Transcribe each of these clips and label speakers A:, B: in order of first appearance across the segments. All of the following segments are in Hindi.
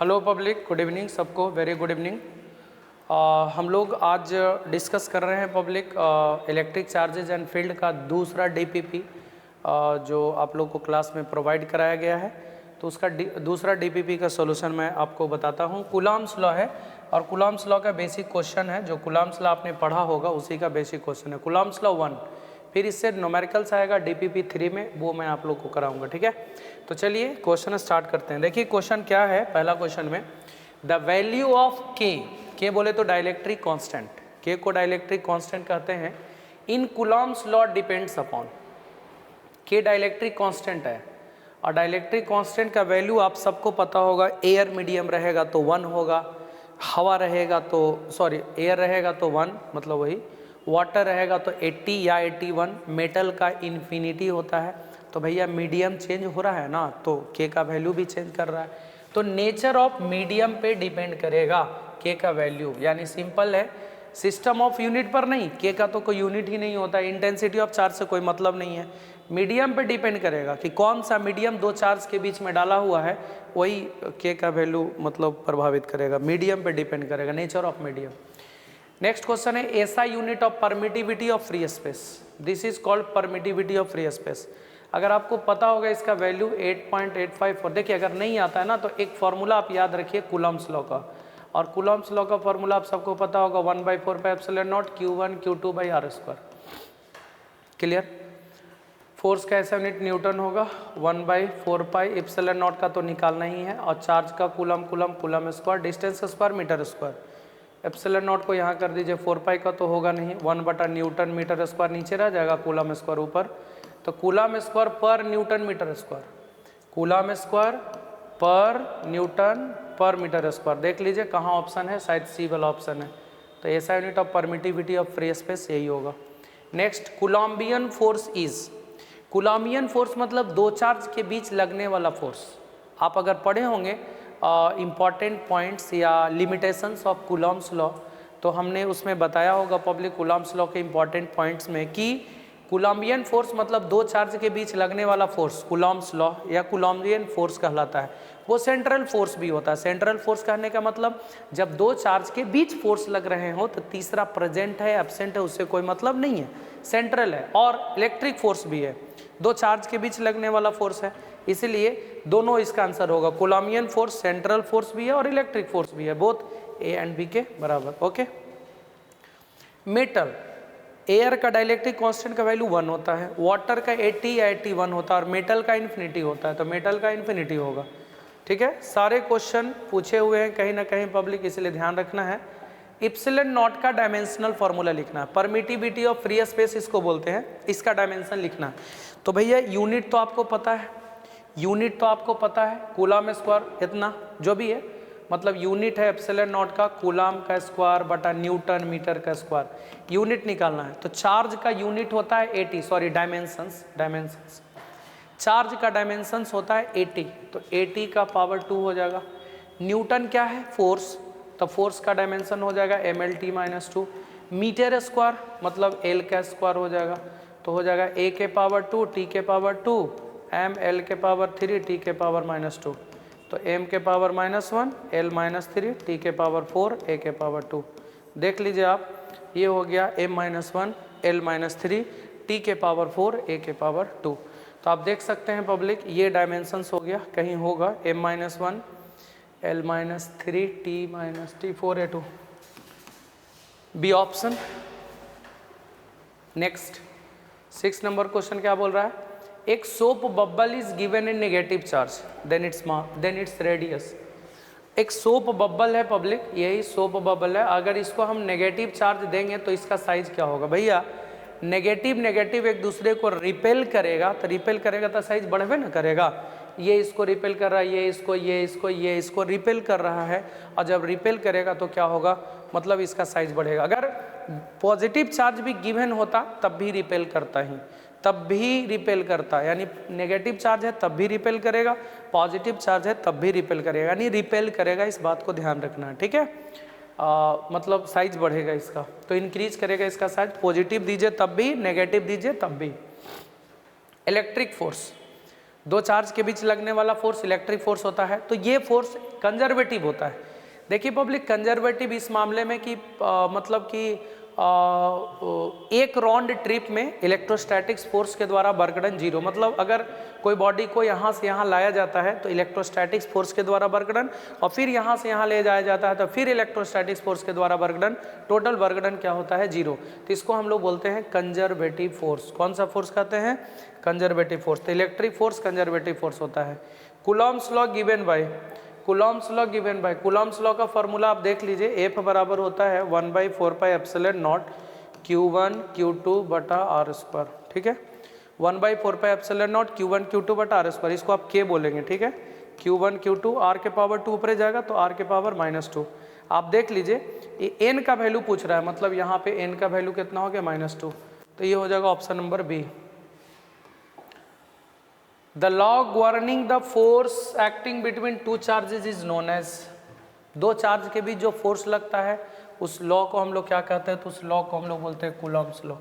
A: हेलो पब्लिक, गुड इवनिंग सबको, वेरी गुड इवनिंग। हम लोग आज डिस्कस कर रहे हैं public electric charges and field का दूसरा डीपीपी जो आप लोग को क्लास में प्रोवाइड कराया गया है। तो उसका दूसरा डीपीपी का सॉल्यूशन मैं आपको बताता हूँ। कूलॉम्स लॉ है और कूलॉम्स लॉ का बेसिक क्वेश्चन है, जो कूलॉम्स लॉ आपने पढ़ा होगा उसी का बेसिक क्वेश्चन है। कूलॉम्स लॉ 1, फिर इससे न्यूमेरिकल्स आएगा डीपीपी 3 में, वो मैं आप लोग को कराऊंगा। ठीक है, तो चलिए क्वेश्चन स्टार्ट करते हैं। देखिए क्वेश्चन क्या है। पहला क्वेश्चन में द वैल्यू ऑफ के बोले तो डाइलेक्ट्रिक कांस्टेंट, के को डाइलेक्ट्रिक कांस्टेंट कहते हैं। इन कूलॉम्स लॉ डिपेंड्स अपॉन, के डाइलेक्ट्रिक कांस्टेंट है और डाइलेक्ट्रिक कांस्टेंट का वैल्यू आप सबको पता होगा। एयर मीडियम रहेगा तो 1 होगा, हवा रहेगा तो एयर रहेगा तो 1, मतलब वही। वाटर रहेगा तो 80 या 81, मेटल का इन्फिनिटी होता है। तो भैया मीडियम चेंज हो रहा है ना, तो के का वैल्यू भी चेंज कर रहा है। तो नेचर ऑफ मीडियम पे डिपेंड करेगा के का वैल्यू, यानी सिंपल है, सिस्टम ऑफ यूनिट पर नहीं। के का तो कोई यूनिट ही नहीं होता, इंटेंसिटी ऑफ चार्ज से कोई मतलब नहीं है। मीडियम पे डिपेंड करेगा कि कौन सा मीडियम दो चार्ज के बीच में डाला हुआ है, वही के का वैल्यू मतलब प्रभावित करेगा। मीडियम पे डिपेंड करेगा, nature of medium. Next question है ऐसा unit of permittivity of free space, this is called permittivity of free space. अगर आपको पता होगा इसका वैल्यू 8.85, और देखिए अगर नहीं आता है ना तो एक फॉर्मूला आप याद रखिए कूलॉम्स लॉ का, और कूलॉम्स लॉ का फॉर्मूला आप सबको पता होगा 1/4πε0 Q1 Q2/r²। क्लियर। फोर्स का ऐसा यूनिट न्यूटन होगा, 1/4πε0 का तो निकालना ही है, और चार्ज का coulomb square, distance square, metre square. ε0 को यहाँ कर दीजिए, 4π का तो होगा नहीं, 1/न्यूटन मीटर स्क्वायर नीचे रह जाएगा, कूलम स्क्वायर ऊपर। तो coulomb square per newton metre square, coulomb square per newton per metre square. देख लीजिए कहाँ ऑप्शन है, शायद सी वाला ऑप्शन है। तो ऐसा unit of permittivity of free space यही होगा। नेक्स्ट, कूलम्बियन फोर्स इज, कूलम्बियन फोर्स मतलब दो चार्ज के बीच लगने वाला फोर्स। आप अगर पढ़े होंगे इम्पॉर्टेंट पॉइंट्स या लिमिटेशंस ऑफ कूलॉम्स लॉ, तो हमने उसमें बताया होगा पब्लिक कूलॉम्स लॉ के इम्पॉर्टेंट पॉइंट्स में कि कूलम्बियन फोर्स मतलब दो चार्ज के बीच लगने वाला फोर्स कूलॉम्स लॉ या कूलम्बियन फोर्स कहलाता है। वो सेंट्रल फोर्स भी होता है। सेंट्रल फोर्स कहने का मतलब जब दो चार्ज के बीच फोर्स लग रहे हो तो तीसरा प्रेजेंट है एब्सेंट है उससे कोई मतलब नहीं है, सेंट्रल है। और इलेक्ट्रिक फोर्स भी है, दो चार्ज के बीच लगने वाला फोर्स है, इसलिए दोनों इसका आंसर होगा। कूलम्बियन फोर्स सेंट्रल फोर्स भी है और इलेक्ट्रिक फोर्स भी है, बोथ ए एंड बी के बराबर। ओके। मेटल, एयर का डाइलेक्ट्रिक कांस्टेंट का वैल्यू 1 होता है, वाटर का 80 या 81 होता है, और मेटल का इन्फिनिटी होता है, तो मेटल का इन्फिनिटी होगा। ठीक है, सारे क्वेश्चन पूछे हुए हैं कहीं ना कहीं पब्लिक, इसलिए ध्यान रखना है। इप्सिलन नॉट का डायमेंशनल फॉर्मूला लिखना है, परमिटिविटी ऑफ फ्री स्पेस इसको बोलते हैं, इसका डायमेंशन लिखना है। तो भैया यूनिट तो आपको पता है, यूनिट तो आपको पता है, कूलम स्क्वायर इतना जो भी है, मतलब यूनिट है एप्सिलॉन नॉट का कूलम का स्क्वायर बटा न्यूटन मीटर का स्क्वायर। यूनिट निकालना है तो चार्ज का यूनिट होता है 80, डायमेंशंस, चार्ज का डायमेंशंस होता है 80, तो 80 का पावर 2 हो जाएगा। न्यूटन क्या है, फोर्स, तो फोर्स का डायमेंशन हो जाएगा mLT-2। मीटर स्क्वायर मतलब L का स्क्वायर हो जाएगा, तो हो जाएगा A के पावर 2 T के पावर 2 m L के पावर 3 T के पावर -2, तो m के पावर -1 L -3 T के पावर 4 A के पावर 2। देख लीजिए आप, ये हो गया m-1 L -3 T के पावर 4 A के पावर 2। तो आप देख सकते हैं पब्लिक ये डायमेंशंस हो गया, कहीं होगा m-1 L -3 T 4A2, B option. Next 6 number question क्या बोल रहा है, एक soap bubble is given in negative charge then it's radius. एक सोप बबल है पब्लिक, यही सोप बबल है, अगर इसको हम नेगेटिव चार्ज देंगे तो इसका साइज क्या होगा। भैया नेगेटिव एक दूसरे को रिपेल करेगा, तो रिपेल करेगा तो साइज बढ़वे ना करेगा। ये इसको रिपेल कर रहा है, ये इसको रिपेल कर रहा है, और जब रिपेल करेगा तो क्या होगा, मतलब इसका साइज बढ़ेगा। अगर पॉजिटिव चार्ज भी गिवन होता तब भी रिपेल करता ही, तब भी रिपेल करता, यानी नेगेटिव चार्ज है तब भी रिपेल करेगा, पॉजिटिव चार्ज है तब भी रिपेल करेगा, यानी रिपेल करेगा, इस बात को ध्यान रखना है। ठीक है, मतलब साइज बढ़ेगा इसका, तो इंक्रीज करेगा इसका साइज, पॉजिटिव दीजिए तब भी, नेगेटिव दीजिए तब भी। इलेक्ट्रिक फोर्स, दो चार्ज के बीच लगने वाला फोर्स इलेक्ट्रिक फोर्स होता है। तो ये फोर्स कंजर्वेटिव होता है। देखिए पब्लिक, कंजर्वेटिव इस मामले में कि मतलब कि एक राउंड ट्रिप में इलेक्ट्रोस्टैटिक्स फोर्स के द्वारा वर्क डन 0, मतलब अगर कोई बॉडी को यहाँ से यहाँ लाया जाता है तो इलेक्ट्रोस्टैटिक्स फोर्स के द्वारा वर्क डन, और फिर यहाँ से यहाँ ले जाया जाता है तो फिर इलेक्ट्रोस्टैटिक्स फोर्स के द्वारा work done, total work done क्या होता है 0। तो इसको हम लोग बोलते हैं कंजर्वेटिव फोर्स। कौन सा फोर्स कहते हैं? Conservative force. तो इलेक्ट्रिक फोर्स कंजर्वेटिव फोर्स होता है। Coulomb's law given by, Coulomb's law given by, Coulomb's law का फॉर्मूला आप देख लीजिए, F बराबर होता है 1/4πε0 Q1 Q2 बटा आर स्क्वायर। ठीक है, 1/4πε0 Q1 Q2 बटा आर स्क्वायर, इसको आप K बोलेंगे। ठीक है, Q1 Q2, R के पावर 2 ऊपर जाएगा तो R के पावर -2। आप देख लीजिए ये n का वैल्यू पूछ रहा है, मतलब यहाँ पे n का वैल्यू कितना हो गया -2, तो ये हो जाएगा option number B. The law governing the force acting between two charges is known as, दो चार्ज के बीच जो फोर्स लगता है उस लॉ को हम लोग क्या कहते हैं? तो उस लॉ को हम लोग बोलते हैं कूलॉम्स लॉ।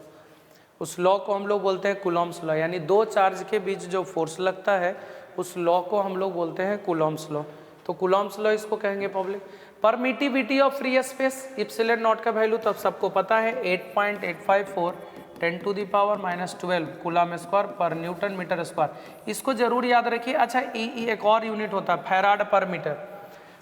A: उस लॉ को हम लोग बोलते हैं कूलॉम्स लॉ, यानी दो चार्ज के बीच जो फोर्स लगता है उस लॉ को हम लोग बोलते हैं कूलॉम्स लॉ। तो कूलॉम्स लॉ इसको कहेंगे public. Permittivity of free space, epsilon not का वैल्यू तो सबको पता है 8.854 10⁻⁻12 coulomb square per newton metre square. इसको जरूर याद रखिए। अच्छा एक और यूनिट होता है farad per metre.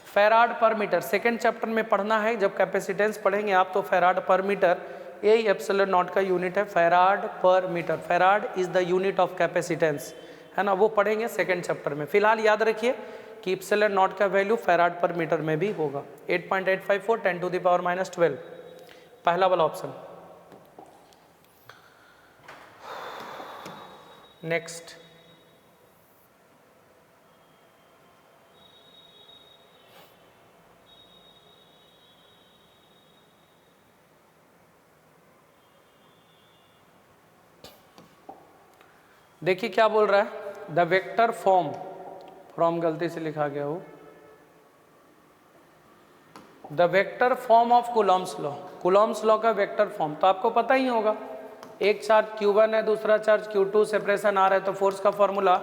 A: Farad per metre second chapter में पढ़ना है, जब कैपेसिटेंस पढ़ेंगे आप तो फैराड पर मीटर यही एप्सिलॉन नॉट का यूनिट है, farad per metre. Farad is the unit of capacitance, है ना, वो पढ़ेंगे सेकेंड चैप्टर में। फिलहाल याद रखिए कि एप्सिलॉन नॉट का वैल्यू फैराड पर मीटर में भी होगा 8.854 10⁻⁻12, पहला वाला ऑप्शन। नेक्स्ट, देखिए क्या बोल रहा है, द वेक्टर फॉर्म फ्रॉम, गलती से लिखा गया हो, the vector form of Coulomb's law. Coulomb's law का वेक्टर फॉर्म तो आपको पता ही होगा, एक चार्ज Q1 है, दूसरा चार्ज Q2, सेपरेशन R है, तो फोर्स का formula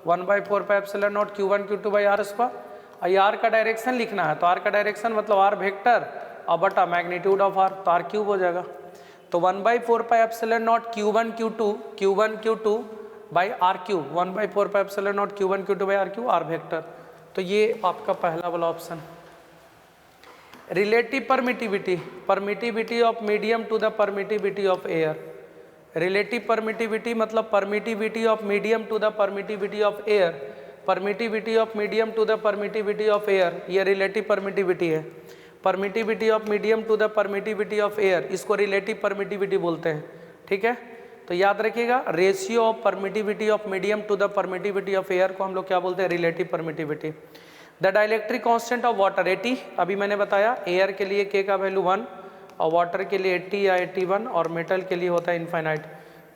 A: 1/4πε0 Q1 Q2 by R square. R का डायरेक्शन लिखना है तो R का डायरेक्शन मतलब R वेक्टर और बटा मैग्नीट्यूड ऑफ R, तो R क्यूब हो जाएगा। तो 1/4πε0 Q1 Q2 by R cube, 1/4πε0 Q1 Q2 by R cube, R vector. तो ये आपका पहला वाला option. Relative permittivity, permittivity of medium to the permittivity of air. Relative permittivity मतलब permittivity of medium to the permittivity of air, permittivity of medium to the permittivity of air, ये रिलेटिव परमिटिविटी है। Permittivity of medium to the permittivity of air, इसको रिलेटिव परमिटिविटी बोलते हैं। ठीक है, तो याद रखिएगा ratio of permittivity of medium to the permittivity of air को हम लोग क्या बोलते हैं? Relative permittivity. The dielectric constant of water 80, अभी मैंने बताया एयर के लिए K का वैल्यू 1 और वाटर के लिए 80 या 81 और मेटल के लिए होता है इनफाइनाइट।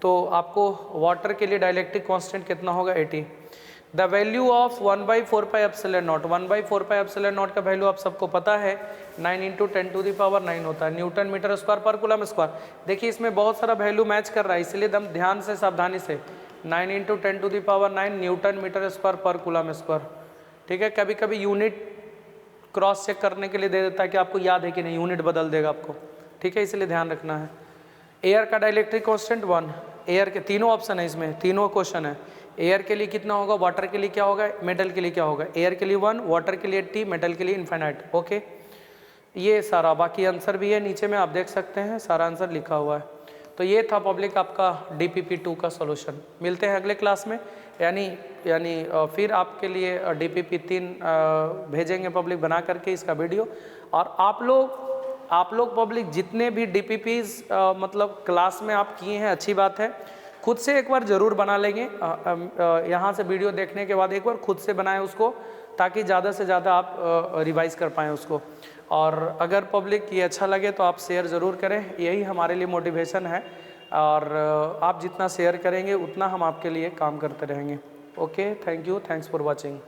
A: तो आपको वाटर के लिए डाइलेक्ट्रिक कांस्टेंट कितना होगा? 80। द वैल्यू ऑफ 1/4πε0, 1/4πε0 का वैल्यू आप सबको पता है 9 × 10⁻9 होता है न्यूटन मीटर स्क्वायर पर कूलम स्क्वायर। देखिए इसमें बहुत सारा वैल्यू मैच कर रहा है, इसलिए एकदम ध्यान से सावधानी से 9 × 10⁻9 न्यूटन मीटर स्क्वायर पर कूलम स्क्वायर। ठीक है, कभी कभी यूनिट क्रॉस चेक करने के लिए दे देता है कि आपको याद है कि नहीं, यूनिट बदल देगा आपको। ठीक है, इसलिए ध्यान रखना है। एयर का डाइलेक्ट्रिक कांस्टेंट 1, एयर के तीनों ऑप्शन है इसमें, तीनों क्वेश्चन है। एयर के लिए कितना होगा, वाटर के लिए क्या होगा, मेटल के लिए क्या होगा? एयर के लिए 1, वाटर के लिए 80, मेटल के लिए इनफाइनाइट। ओके, ये सारा बाकी आंसर भी है नीचे में, आप देख सकते हैं सारा आंसर लिखा हुआ है। तो ये था पब्लिक आपका DPP 2 का सॉल्यूशन। मिलते हैं अगले क्लास में, यानी फिर आपके लिए DPP 3 भेजेंगे पब्लिक बना करके इसका वीडियो। और आप लोग पब्लिक जितने भी DPPs मतलब क्लास में आप किए हैं, अच्छी बात है, खुद से एक बार ज़रूर बना लेंगे। यहाँ से वीडियो देखने के बाद एक बार खुद से बनाएं उसको, ताकि ज़्यादा से ज़्यादा आप रिवाइज़ कर पाएँ उसको। और अगर पब्लिक ये अच्छा लगे तो आप शेयर ज़रूर करें, यही हमारे लिए मोटिवेशन है। और आप जितना शेयर करेंगे उतना हम आपके लिए काम करते रहेंगे। Okay, thank you, thanks for watching.